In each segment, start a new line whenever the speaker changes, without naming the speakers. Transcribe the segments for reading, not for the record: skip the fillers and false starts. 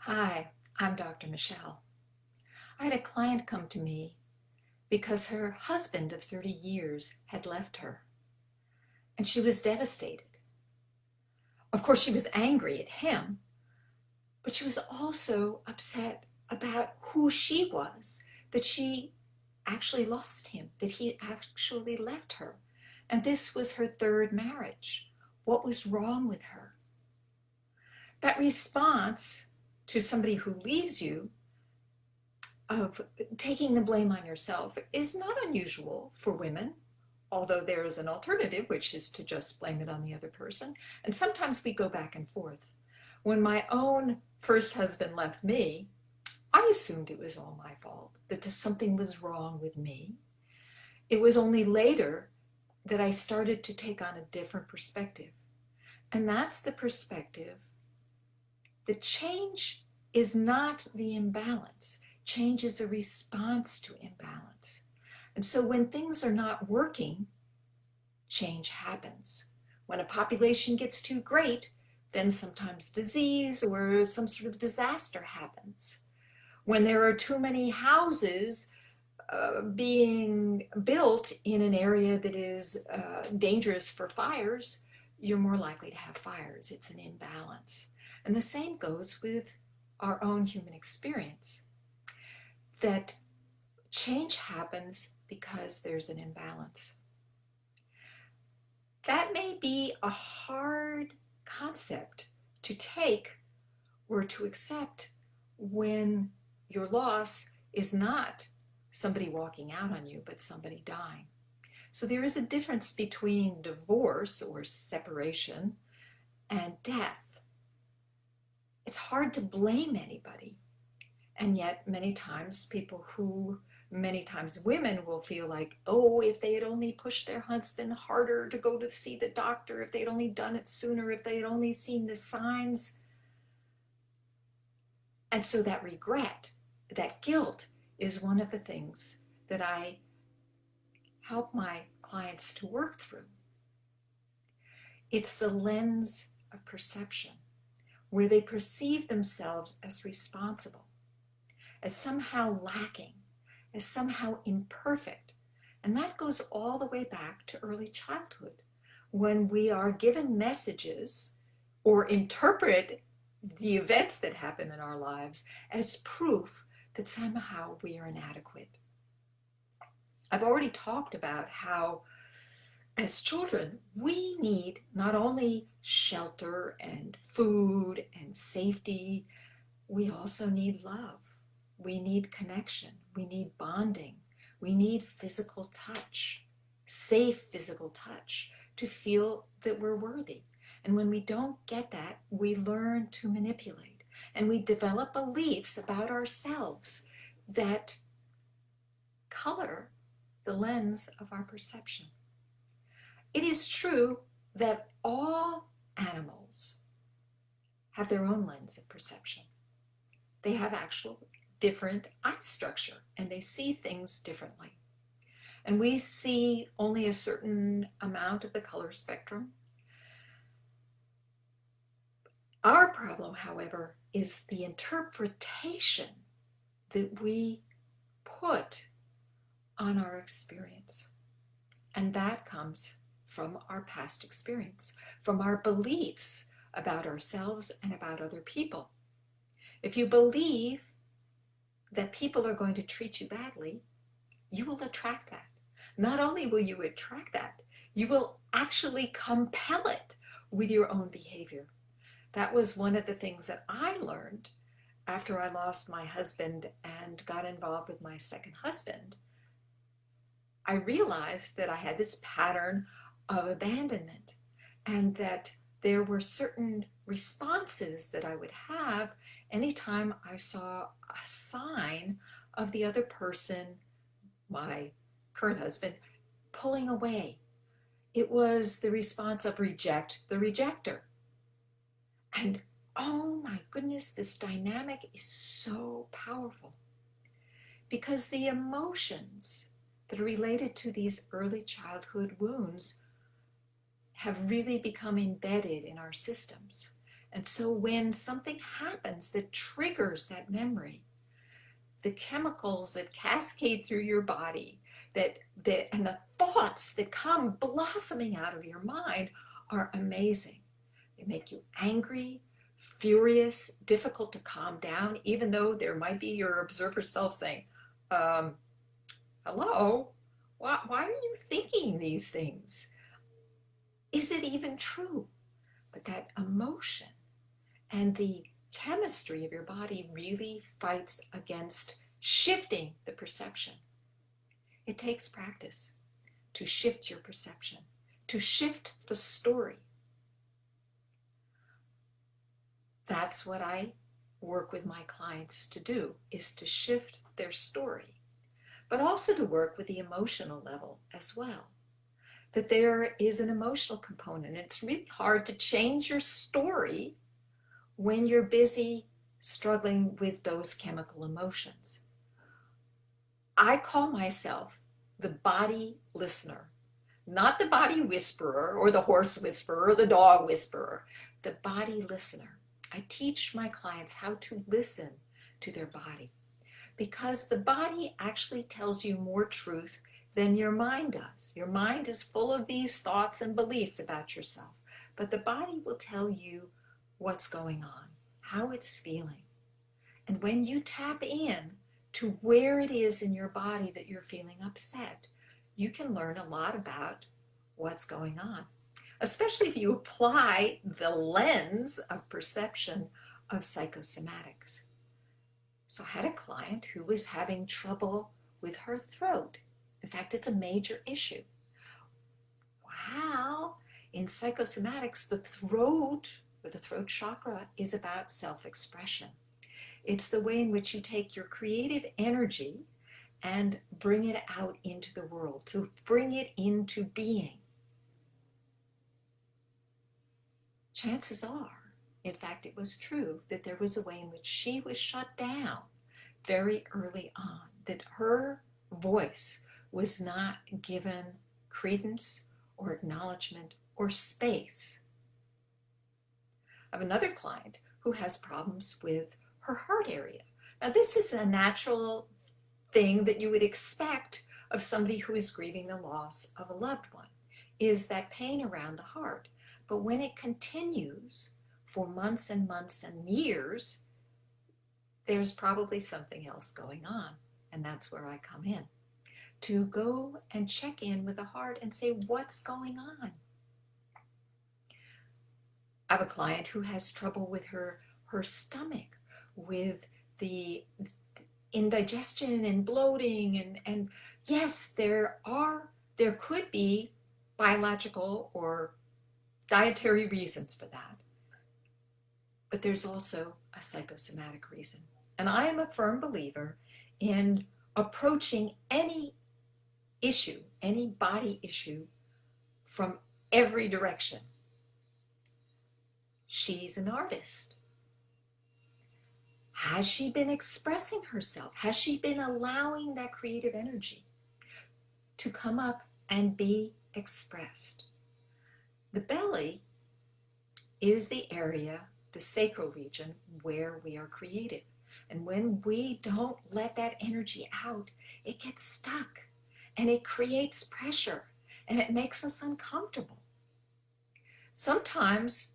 Hi, I'm Dr. Michelle. I had a client come to me because her husband of 30 years had left her, and she was devastated. Of course, she was angry at him, but she was also upset about who she was, that she actually lost him, that he actually left her. And this was her third marriage. What was wrong with her? That response to somebody who leaves you of taking the blame on yourself is not unusual for women, although there is an alternative, which is to just blame it on the other person. And sometimes we go back and forth. When my own first husband left me, I assumed it was all my fault, that something was wrong with me. It was only later that I started to take on a different perspective. And that's the perspective that change is not the imbalance. Change is a response to imbalance. And so when things are not working, change happens. When a population gets too great, then sometimes disease or some sort of disaster happens. When there are too many houses being built in an area that is dangerous for fires, you're more likely to have fires. It's an imbalance. And the same goes with our own human experience, that change happens because there's an imbalance. That may be a hard concept to take or to accept when your loss is not somebody walking out on you, but somebody dying. So there is a difference between divorce or separation and death. It's hard to blame anybody. And yet many times women will feel like, oh, if they had only pushed their husband harder to go to see the doctor, if they'd only done it sooner, if they'd only seen the signs. And so that regret, that guilt is one of the things that I help my clients to work through. It's the lens of perception, where they perceive themselves as responsible, as somehow lacking, as somehow imperfect. And that goes all the way back to early childhood, when we are given messages or interpret the events that happen in our lives as proof that somehow we are inadequate. I've already talked about how as children, we need not only shelter and food and safety, we also need love. We need connection. We need bonding. We need physical touch, safe physical touch, to feel that we're worthy. And when we don't get that, we learn to manipulate and we develop beliefs about ourselves that color the lens of our perception. It is true that all animals have their own lens of perception. They have actual different eye structure and they see things differently. And we see only a certain amount of the color spectrum. Our problem, however, is the interpretation that we put on our experience. And that comes from our past experience, from our beliefs about ourselves and about other people. If you believe that people are going to treat you badly, you will attract that. Not only will you attract that, you will actually compel it with your own behavior. That was one of the things that I learned after I lost my husband and got involved with my second husband. I realized that I had this pattern of abandonment and that there were certain responses that I would have anytime I saw a sign of the other person, my current husband, pulling away. It was the response of reject the rejector. And oh my goodness, this dynamic is so powerful because the emotions that are related to these early childhood wounds have really become embedded in our systems. And so when something happens that triggers that memory, the chemicals that cascade through your body and the thoughts that come blossoming out of your mind are amazing. They make you angry, furious, difficult to calm down, even though there might be your observer self saying, hello, why are you thinking these things? Is it even true? But that emotion and the chemistry of your body really fights against shifting the perception. It takes practice to shift your perception, to shift the story. That's what I work with my clients to do, is to shift their story, but also to work with the emotional level as well. That there is an emotional component. It's really hard to change your story when you're busy struggling with those chemical emotions. I call myself the body listener, not the body whisperer or the horse whisperer or the dog whisperer, the body listener. I teach my clients how to listen to their body, because the body actually tells you more truth than your mind does. Your mind is full of these thoughts and beliefs about yourself, but the body will tell you what's going on, how it's feeling. And when you tap in to where it is in your body that you're feeling upset, you can learn a lot about what's going on, especially if you apply the lens of perception of psychosomatics. So I had a client who was having trouble with her throat. In fact, it's a major issue. Wow, in psychosomatics, the throat, or the throat chakra, is about self-expression. It's the way in which you take your creative energy and bring it out into the world, to bring it into being. Chances are, in fact, it was true that there was a way in which she was shut down very early on, that her voice was not given credence or acknowledgement or space. I have another client who has problems with her heart area. Now, this is a natural thing that you would expect of somebody who is grieving the loss of a loved one, is that pain around the heart. But when it continues for months and months and years, there's probably something else going on. And that's where I come in, to go and check in with the heart and say, what's going on? I have a client who has trouble with her stomach, with the indigestion and bloating, and yes, there could be biological or dietary reasons for that, but there's also a psychosomatic reason. And I am a firm believer in approaching any issue, any body issue, from every direction. She's an artist. Has she been expressing herself? Has she been allowing that creative energy to come up and be expressed? The belly is the area, the sacral region, where we are creative. And when we don't let that energy out, it gets stuck and it creates pressure and it makes us uncomfortable. Sometimes,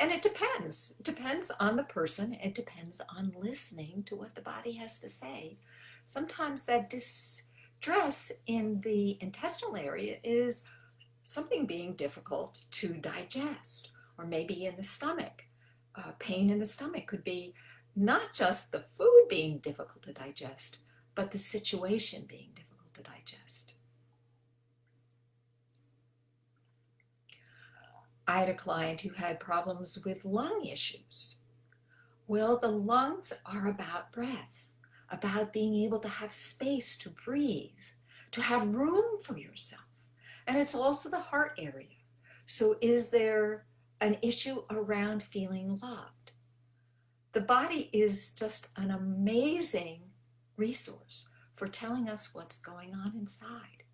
and it depends on the person, it depends on listening to what the body has to say. Sometimes that distress in the intestinal area is something being difficult to digest, or maybe in the stomach. Pain in the stomach could be not just the food being difficult to digest, but the situation being difficult to digest. I had a client who had problems with lung issues. Well, the lungs are about breath, about being able to have space to breathe, to have room for yourself. And it's also the heart area. So is there an issue around feeling loved? The body is just an amazing resource for telling us what's going on inside.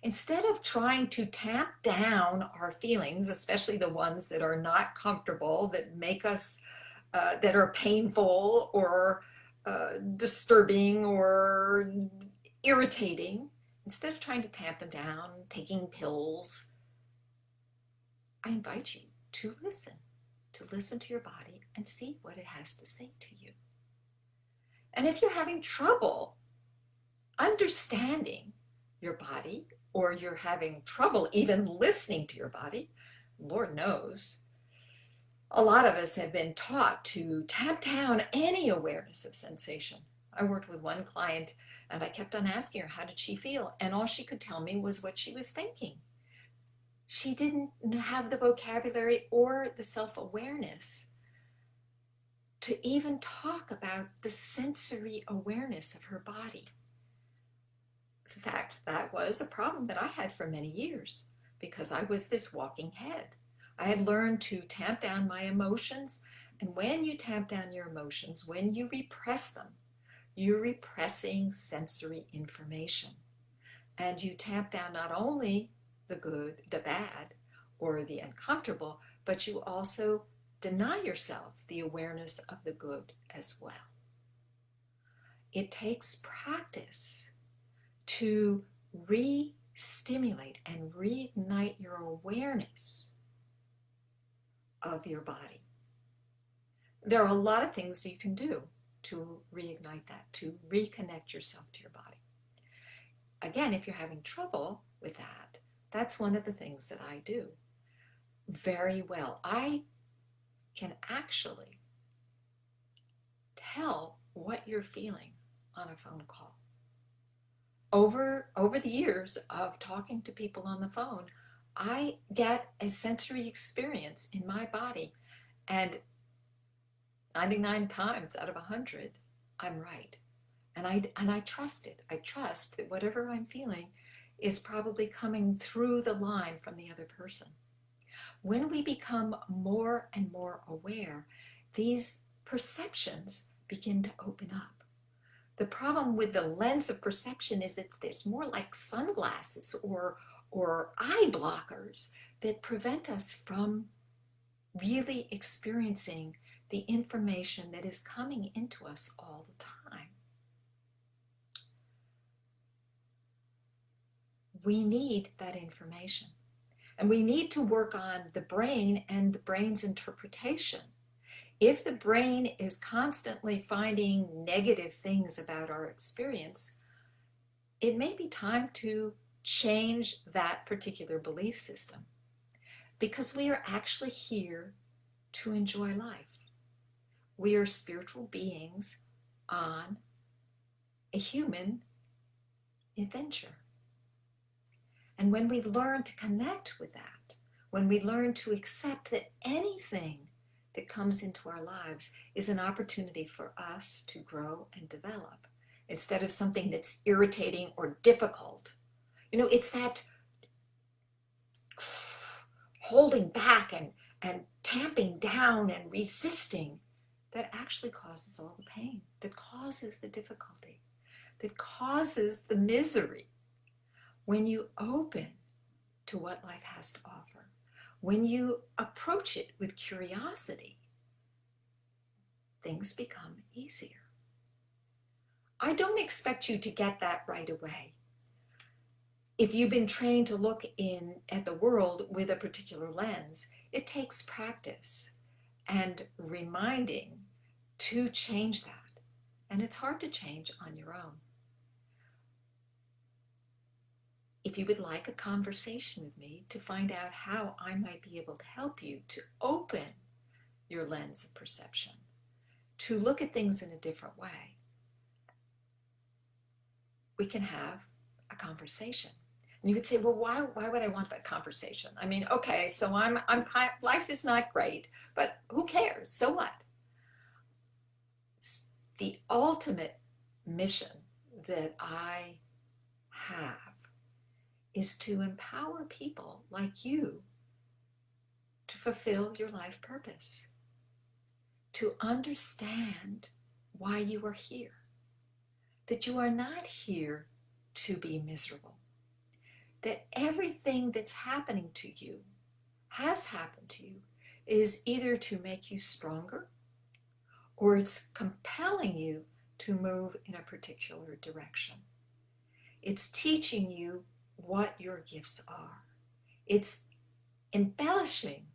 Instead of trying to tamp down our feelings, especially the ones that are not comfortable, that make us, that are painful or disturbing or irritating, instead of trying to tamp them down, taking pills, I invite you to listen to your body and see what it has to say to you. And if you're having trouble understanding your body, or you're having trouble even listening to your body, Lord knows, a lot of us have been taught to tap down any awareness of sensation. I worked with one client and I kept on asking her, how did she feel? And all she could tell me was what she was thinking. She didn't have the vocabulary or the self-awareness to even talk about the sensory awareness of her body. In fact, that was a problem that I had for many years because I was this walking head. I had learned to tamp down my emotions, and when you tamp down your emotions, when you repress them, you're repressing sensory information. And you tamp down not only the good, the bad, or the uncomfortable, but you also deny yourself the awareness of the good as well. It takes practice to re-stimulate and reignite your awareness of your body. There are a lot of things you can do to reignite that, to reconnect yourself to your body. Again, if you're having trouble with that, that's one of the things that I do very well. I can actually tell what you're feeling on a phone call. Over the years of talking to people on the phone, I get a sensory experience in my body, and 99 times out of 100, I'm right. And I trust it. I trust that whatever I'm feeling is probably coming through the line from the other person. When we become more and more aware, these perceptions begin to open up. The problem with the lens of perception is it's more like sunglasses or eye blockers that prevent us from really experiencing the information that is coming into us all the time. We need that information. And we need to work on the brain and the brain's interpretation. If the brain is constantly finding negative things about our experience, it may be time to change that particular belief system, because we are actually here to enjoy life. We are spiritual beings on a human adventure. And when we learn to connect with that, when we learn to accept that anything that comes into our lives is an opportunity for us to grow and develop, instead of something that's irritating or difficult. It's that holding back and tamping down and resisting that actually causes all the pain, that causes the difficulty, that causes the misery. When you open to what life has to offer, when you approach it with curiosity, things become easier. I don't expect you to get that right away. If you've been trained to look at the world with a particular lens, it takes practice and reminding to change that. And it's hard to change on your own. If you would like a conversation with me to find out how I might be able to help you to open your lens of perception, to look at things in a different way, we can have a conversation. And you would say, well, why would I want that conversation? I mean, okay, so life is not great, but who cares? So what? The ultimate mission that I have is to empower people like you to fulfill your life purpose, to understand why you are here, that you are not here to be miserable. that everything that's happening to you, has happened to you, is either to make you stronger or it's compelling you to move in a particular direction. It's teaching you what your gifts are. It's embellishing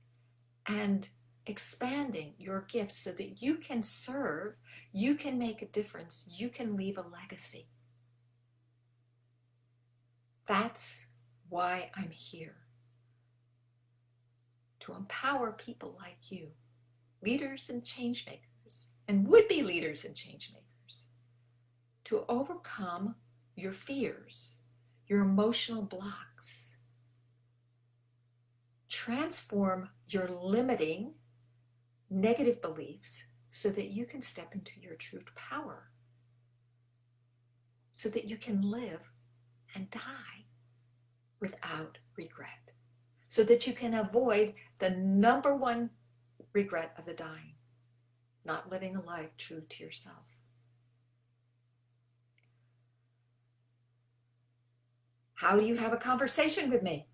and expanding your gifts so that you can serve, you can make a difference, you can leave a legacy. That's why I'm here. To empower people like you, leaders and change makers, and would-be leaders and change makers, to overcome your fears, your emotional blocks, transform your limiting negative beliefs so that you can step into your true power, so that you can live and die without regret, so that you can avoid the number one regret of the dying, not living a life true to yourself. How do you have a conversation with me?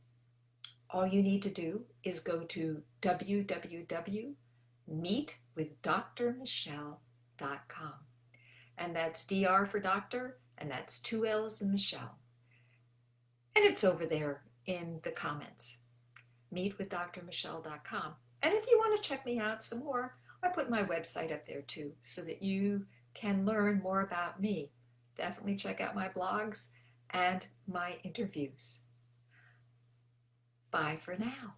All you need to do is go to www.meetwithdrmichelle.com. And that's DR for doctor, and that's 2 L's in Michelle. And it's over there in the comments, meetwithdrmichelle.com. And if you want to check me out some more, I put my website up there too, so that you can learn more about me. Definitely check out my blogs and my interviews. Bye for now.